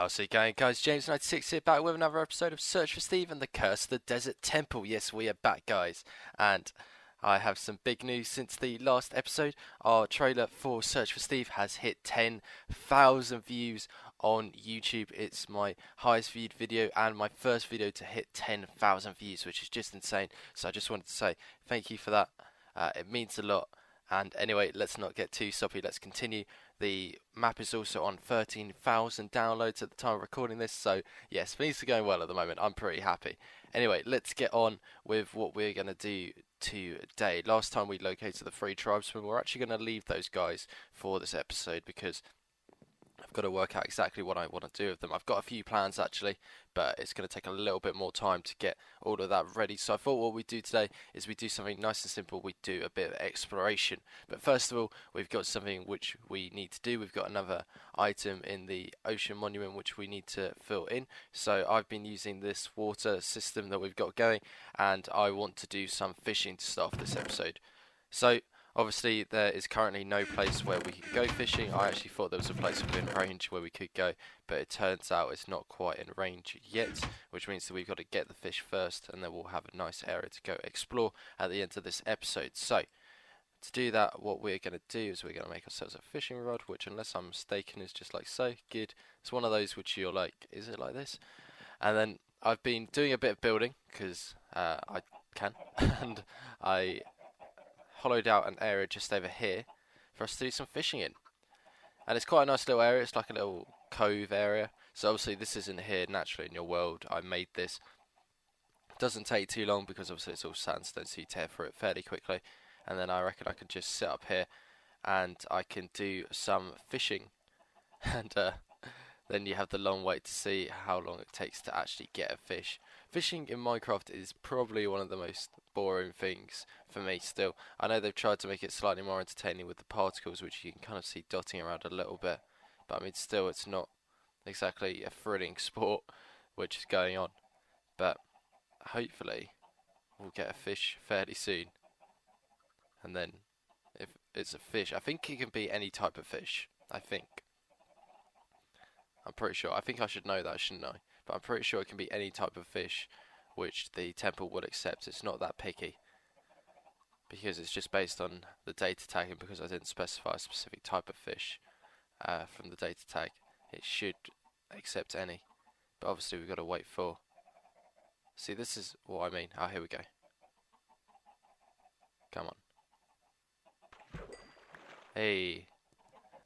How's it going, guys? James96 here, back with another episode of Search for Steve and the Curse of the Desert Temple. Yes, we are back, guys, and I have some big news since the last episode. Our trailer for Search for Steve has hit 10,000 views on YouTube. It's my highest viewed video and my first video to hit 10,000 views, which is just insane. So I just wanted to say thank you for that. It means a lot. And anyway, let's not get too soppy. Let's continue. The map is also on 13,000 downloads at the time of recording this, so yes, things are going well at the moment. I'm pretty happy. Anyway, let's get on with what we're going to do today. Last time we located the 3 tribesmen. We're actually going to leave those guys for this episode because I've got to work out exactly what I want to do with them. I've got a few plans actually, but it's going to take a little bit more time to get all of that ready. So I thought what we do today is we do something nice and simple. We do a bit of exploration. But first of all, we've got something which we need to do. We've got another item in the ocean monument which we need to fill in. So I've been using this water system that we've got going, and I want to do some fishing to start off this episode. So obviously, there is currently no place where we can go fishing. I actually thought there was a place within range where we could go, but it turns out it's not quite in range yet, which means that we've got to get the fish first, and then we'll have a nice area to go explore at the end of this episode. So, to do that, what we're going to do is we're going to make ourselves a fishing rod, which, unless I'm mistaken, is just like so. Good. It's one of those which you're like, is it like this? And then I've been doing a bit of building, because I can, and I hollowed out an area just over here for us to do some fishing in, and it's quite a nice little area. It's like a little cove area, so obviously this isn't here naturally in your world. I made this. It doesn't take too long because obviously it's all sandstone, so you tear through it fairly quickly, and then I reckon I can just sit up here and I can do some fishing and then you have the long wait to see how long it takes to actually get a fish. Fishing in Minecraft is probably one of the most boring things for me still. I know they've tried to make it slightly more entertaining with the particles, which you can kind of see dotting around a little bit. But I mean, still, it's not exactly a thrilling sport which is going on. But hopefully, we'll get a fish fairly soon. And then, if it's a fish, I think it can be any type of fish. I think. I'm pretty sure. I think I should know that, shouldn't I? But I'm pretty sure it can be any type of fish which the temple would accept. It's not that picky, because it's just based on the data tag, and because I didn't specify a specific type of fish from the data tag, it should accept any. But obviously we've got to wait for... See, this is what I mean. Oh, here we go. Come on. Hey.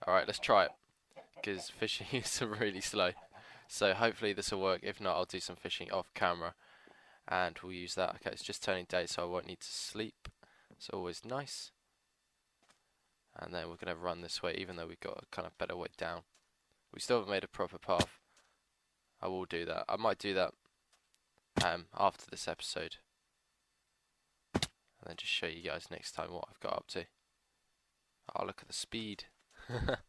Alright, let's try it, because fishing is really slow. So hopefully this will work. If not, I'll do some fishing off camera and we'll use that. Okay, it's just turning day, so I won't need to sleep. It's always nice. And then we're going to run this way, even though we've got a kind of better way down. We still haven't made a proper path. I will do that. I might do that after this episode, and then just show you guys next time what I've got up to. Oh, look at the speed. That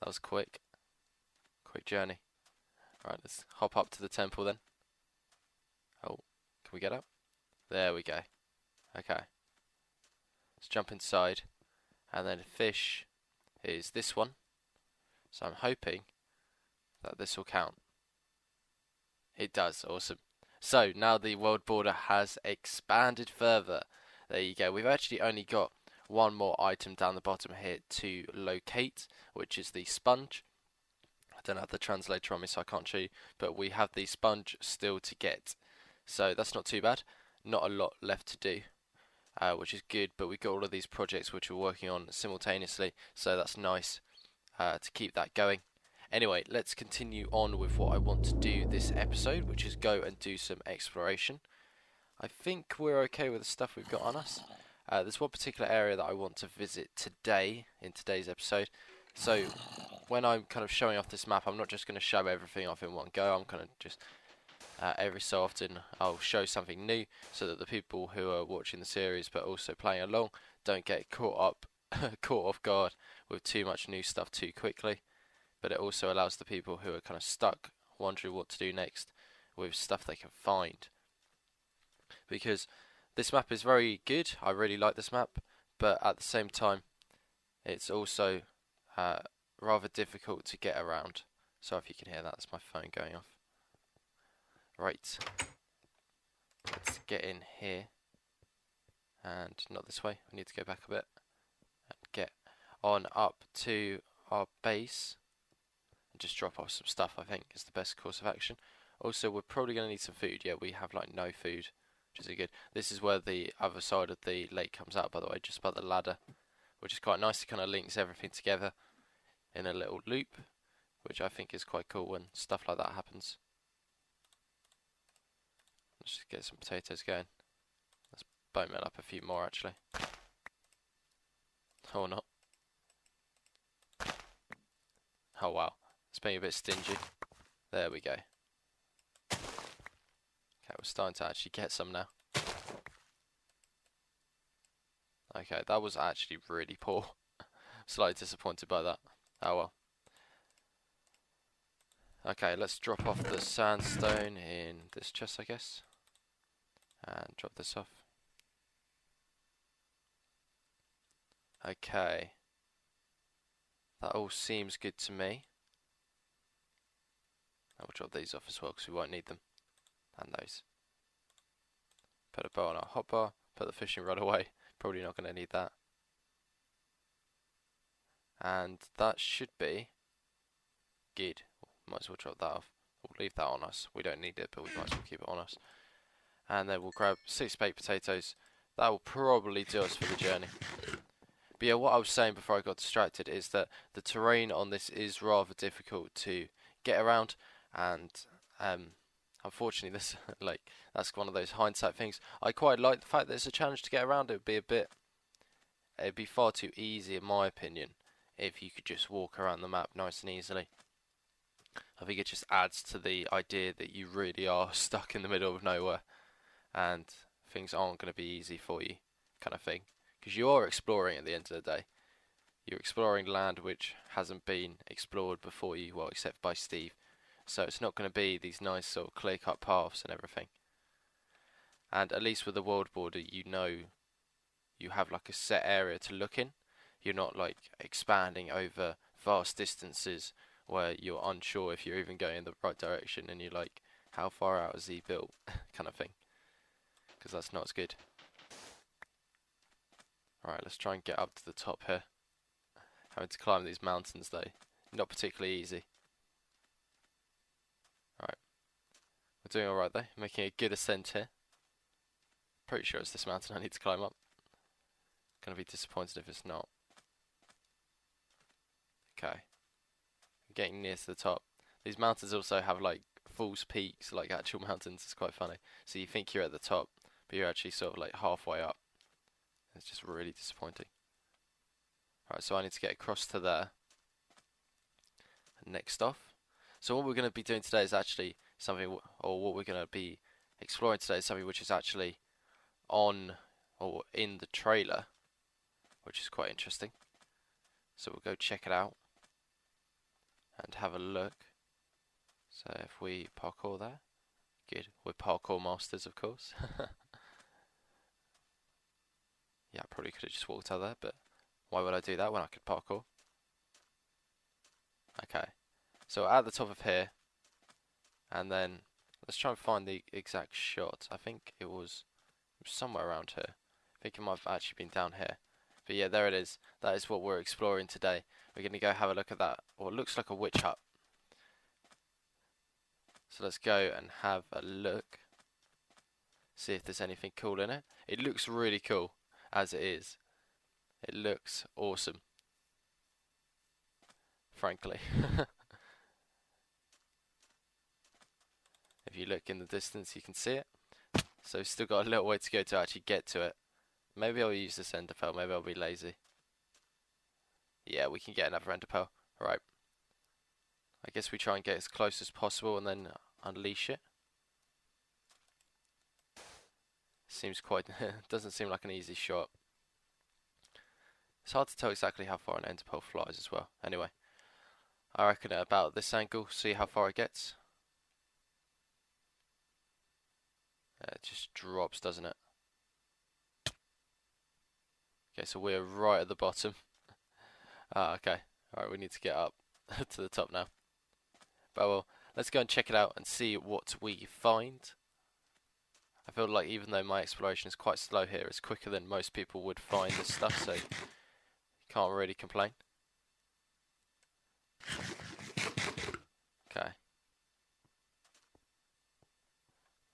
was quick. Quick journey. Right, let's hop up to the temple then. Oh, can we get up? There we go. Okay. Let's jump inside. And then fish is this one. So I'm hoping that this will count. It does. Awesome. So now the world border has expanded further. There you go. We've actually only got one more item down the bottom here to locate, which is the sponge. I don't have the translator on me, so I can't show you, but we have the sponge still to get. So that's not too bad. Not a lot left to do, which is good, but we've got all of these projects which we're working on simultaneously, so that's nice to keep that going. Anyway, let's continue on with what I want to do this episode, which is go and do some exploration. I think we're okay with the stuff we've got on us. There's one particular area that I want to visit today, in today's episode. So, when I'm kind of showing off this map, I'm not just going to show everything off in one go. I'm kind of just, every so often, I'll show something new, so that the people who are watching the series, but also playing along, don't get caught off guard with too much new stuff too quickly. But it also allows the people who are kind of stuck, wondering what to do next, with stuff they can find. Because this map is very good. I really like this map, but at the same time, it's also rather difficult to get around Sorry if you can hear that, that's my phone going off. Right, let's get in here. And not this way, we need to go back a bit. And get on up to our base. And just drop off some stuff, I think, is the best course of action. Also, we're probably going to need some food. Yeah, we have like no food, which is good. This is where the other side of the lake comes out, by the way, just by the ladder. Which is quite nice, it kind of links everything together in a little loop, which I think is quite cool when stuff like that happens. Let's just get some potatoes going. Let's bone meal up a few more actually. Or not. Oh wow, it's being a bit stingy. There we go. Okay, we're starting to actually get some now. Okay, that was actually really poor. Slightly disappointed by that. Oh well. Okay, let's drop off the sandstone in this chest, I guess. And drop this off. Okay. That all seems good to me. I will drop these off as well because we won't need them. And those. Put a bow on our hotbar. Put the fishing rod away. Probably not going to need that. And that should be good. Might as well drop that off. We'll leave that on us. We don't need it, but we might as well keep it on us. And then we'll grab 6 baked potatoes. That will probably do us for the journey. But yeah, what I was saying before I got distracted is that the terrain on this is rather difficult to get around, and unfortunately, this that's one of those hindsight things. I quite like the fact that it's a challenge to get around. It'd be far too easy, in my opinion, if you could just walk around the map nice and easily. I think it just adds to the idea that you really are stuck in the middle of nowhere and things aren't going to be easy for you, kind of thing. Because you are exploring at the end of the day. You're exploring land which hasn't been explored before you, well, except by Steve. So it's not going to be these nice sort of clear-cut paths and everything. And at least with the world border, you know you have like a set area to look in. You're not like expanding over vast distances where you're unsure if you're even going in the right direction and you're like, how far out is he built, kind of thing. Because that's not as good. Alright, let's try and get up to the top here. Having to climb these mountains though, not particularly easy. Alright, we're doing alright though, making a good ascent here. Pretty sure it's this mountain I need to climb up. Gonna be disappointed if it's not. Okay. Getting near to the top. These mountains also have like false peaks, like actual mountains. It's quite funny. So you think you're at the top, but you're actually sort of like halfway up. It's just really disappointing. Alright, so I need to get across to there. And next off. So what we're going to be doing today is actually something, or what we're going to be exploring today is something which is actually on, or in the trailer, which is quite interesting. So we'll go check it out and have a look. So if we parkour there, good. We're parkour masters, of course. Yeah, I probably could have just walked out there, but why would I do that when I could parkour? Okay, so at the top of here, and then let's try and find the exact shot. I think it was somewhere around here. I think it might have actually been down here. But yeah, there it is. That is what we're exploring today. We're going to go have a look at that, or it looks like a witch hut. So let's go and have a look. See if there's anything cool in it. It looks really cool, as it is. It looks awesome. Frankly. If you look in the distance, you can see it. So we've still got a little way to go to actually get to it. Maybe I'll use this ender pearl. Maybe I'll be lazy. Yeah, we can get another ender pearl. Right. I guess we try and get as close as possible and then unleash it. Seems quite... doesn't seem like an easy shot. It's hard to tell exactly how far an ender pearl flies as well. Anyway, I reckon at about this angle, see how far it gets. It just drops, doesn't it? Okay, so we're right at the bottom. Ah, okay. Alright, we need to get up to the top now. But well, let's go and check it out and see what we find. I feel like even though my exploration is quite slow here, it's quicker than most people would find this stuff, so you can't really complain. Okay.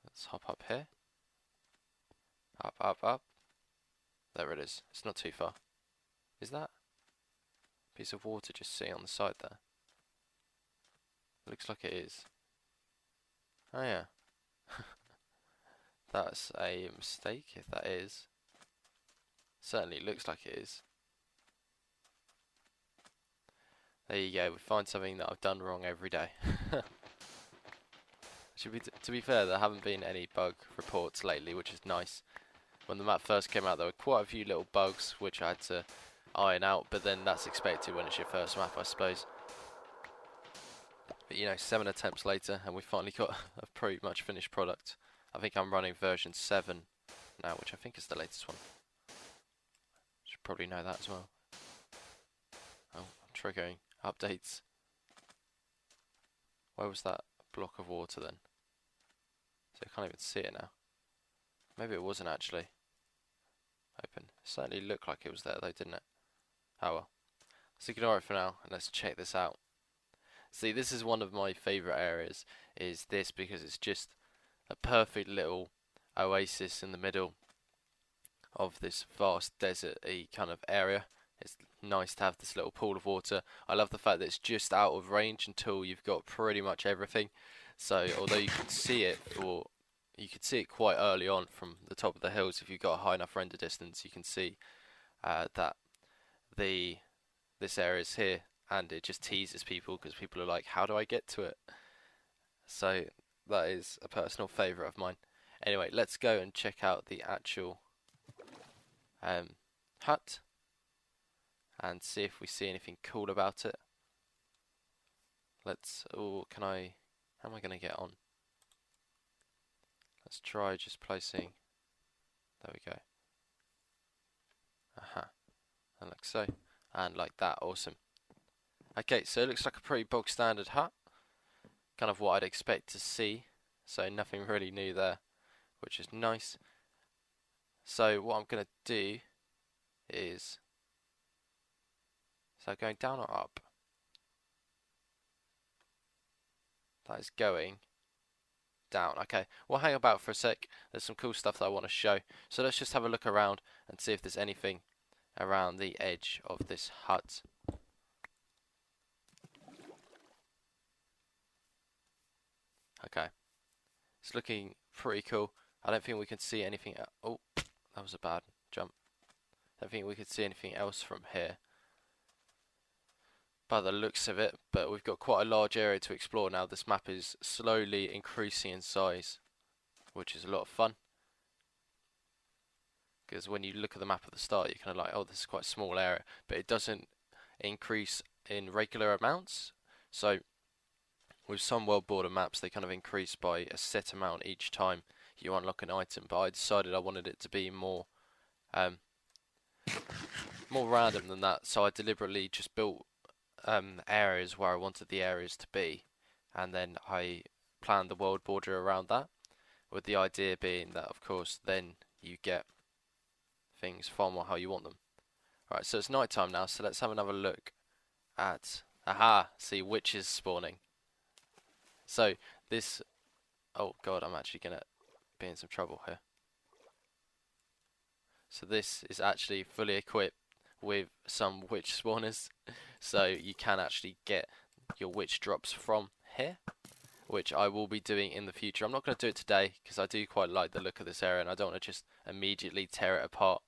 Let's hop up here. Up, up, up. There it is. It's not too far. Is that a piece of water just sitting on the side there? Looks like it is. Oh yeah. That's a mistake, if that is. Certainly looks like it is. There you go, we find something that I've done wrong every day. To be fair, there haven't been any bug reports lately, which is nice. When the map first came out, there were quite a few little bugs which I had to iron out, but then that's expected when it's your first map, I suppose. But you know, 7 attempts later, and we finally got a pretty much finished product. I think I'm running version 7 now, which I think is the latest one. Should probably know that as well. Oh, I'm triggering updates. Where was that block of water then? So I can't even see it now. Maybe it wasn't actually open. It certainly looked like it was there though, didn't it? Oh well. Let's ignore it for now and let's check this out. See, this is one of my favourite areas, is this, because it's just a perfect little oasis in the middle of this vast desert-y kind of area. It's nice to have this little pool of water. I love the fact that it's just out of range until you've got pretty much everything. So although you can see it quite early on from the top of the hills. If you've got a high enough render distance, you can see that this area is here, and it just teases people because people are like, how do I get to it? So that is a personal favourite of mine. Anyway, let's go and check out the actual hut and see if we see anything cool about it. How am I going to get on? Let's try just placing, there we go. Aha, and like so, and like that, awesome. Okay, so it looks like a pretty bog standard hut, kind of what I'd expect to see, so nothing really new there, which is nice. So what I'm going to do is, so going down or up? That is going down. Okay, we'll hang about for a sec. There's some cool stuff that I want to show. So let's just have a look around and see if there's anything around the edge of this hut. Okay, it's looking pretty cool. I don't think we can see anything. Oh, that was a bad jump. I don't think we could see anything else from here by the looks of it, but we've got quite a large area to explore now. This map is slowly increasing in size, which is a lot of fun, because when you look at the map at the start, you're kind of like, oh, this is quite a small area, but it doesn't increase in regular amounts. So with some world border maps, they kind of increase by a set amount each time you unlock an item, but I decided I wanted it to be more random than that, so I deliberately just built areas where I wanted the areas to be, and then I planned the world border around that, with the idea being that, of course, then you get things far more how you want them. Right, so it's night time now, so let's have another look at, see, witches spawning. So this, oh god, I'm actually gonna be in some trouble here. So this is actually fully equipped with some witch spawners, so you can actually get your witch drops from here, which I will be doing in the future. I'm not going to do it today because I do quite like the look of this area and I don't want to just immediately tear it apart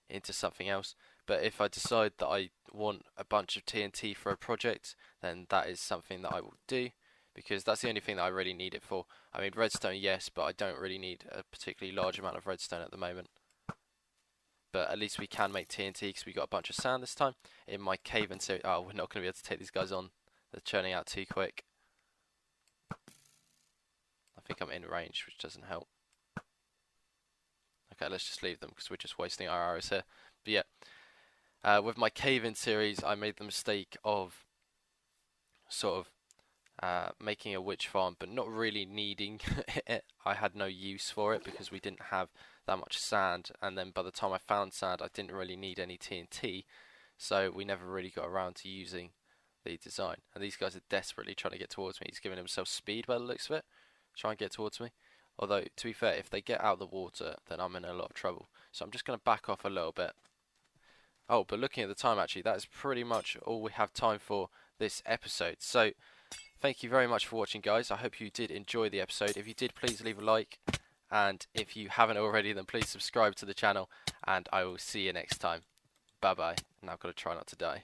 into something else. But if I decide that I want a bunch of TNT for a project, then that is something that I will do, because that's the only thing that I really need it for. I mean, redstone, yes, but I don't really need a particularly large amount of redstone at the moment. But at least we can make TNT because we got a bunch of sand this time. In my cave and series, oh, we're not going to be able to take these guys on. They're churning out too quick. I think I'm in range, which doesn't help. Okay, let's just leave them because we're just wasting our arrows here. But yeah, with my cave-in series, I made the mistake of sort of making a witch farm, but not really needing it. I had no use for it because we didn't have that much sand, and then by the time I found sand, I didn't really need any TNT, so we never really got around to using the design. And these guys are desperately trying to get towards me. He's giving himself speed by the looks of it, try and get towards me. Although, to be fair, if they get out of the water, then I'm in a lot of trouble. So I'm just going to back off a little bit. Oh, but looking at the time, actually, that is pretty much all we have time for this episode. So, thank you very much for watching, guys. I hope you did enjoy the episode. If you did, please leave a like. And if you haven't already, then please subscribe to the channel. And I will see you next time. Bye-bye. Now I've got to try not to die.